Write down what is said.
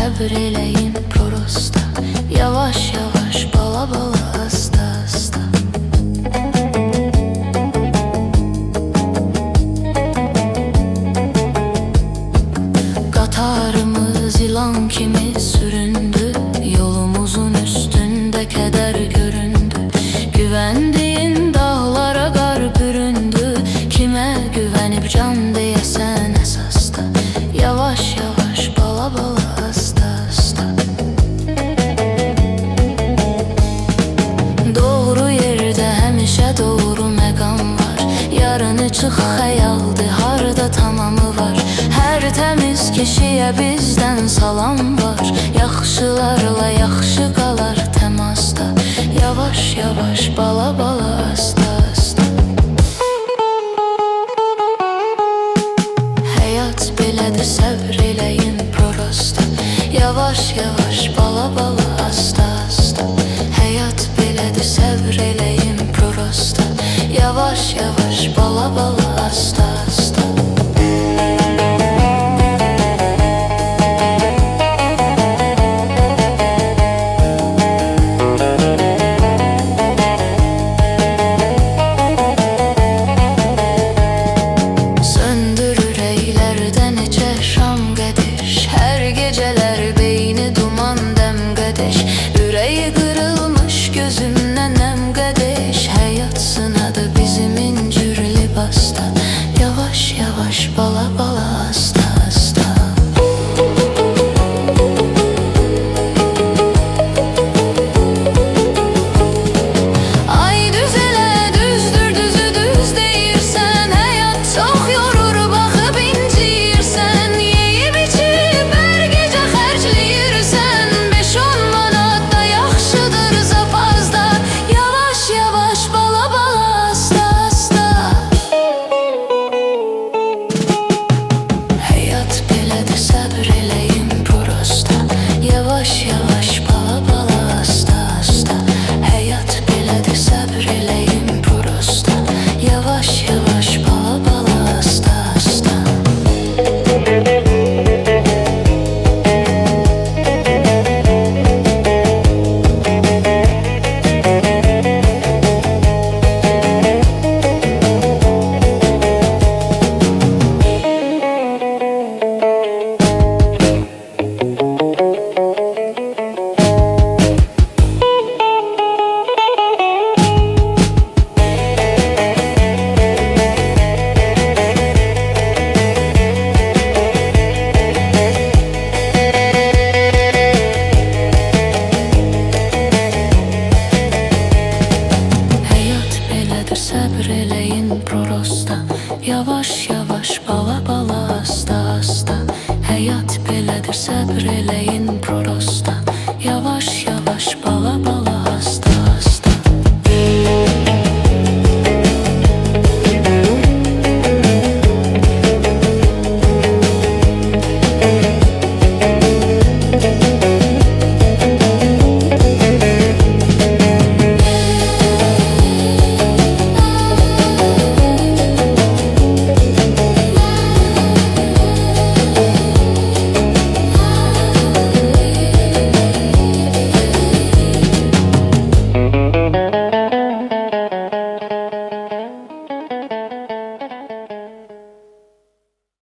səbr eləyin prosta. Yavaş yavaş bala bala asta asta. Qatarımız ilan kimi süründü, yolumuzun üstünde keder göründü. Güvendiğin dağlara qar büründü, kimə güvenip can deyəsən əsasda. Yavaş yavaş bala bala asta asta. Doğru yerdə həmişə doğru məqam var. Yarını çıx xəyaldı, harda tamamı var. Hər təmiz kişiyə bizdən salam var. Yaxşılarla yaxşı qalar təmasda. Yavaş yavaş bala bala asta asta. Həyat belədir, səbr eləyin prosta. Yavaş yavaş bala bala asta asta. Həyat belədir, səbr eləyin prosta. Yavaş yavaş bala bala asta asta. Yüreği kırılmış gözümden nem kadeş. Hayat sınadı bizim incir libasta. Yavaş yavaş bala bala asta asta. Ay düzele düzdür düzü düz deyirsən. Hayat çok yorur baxıb inciyirsən. Yeyib içib hər gecə xərcləyirsən. 5-10 manat da yaxşıdır zapazda. Yavaş yavaş bala bala asta asta. Hayat belədir, səbr eləyin prosta. Yavaş yavaş bala bala asta asta. Hayat belədir, səbr eləyin prosta. Yavaş yavaş bala bala asta asta. Səbr eləyin prosta. Yavaş yavaş bala bala asta asta. Həyat belədir, səbr eləyin.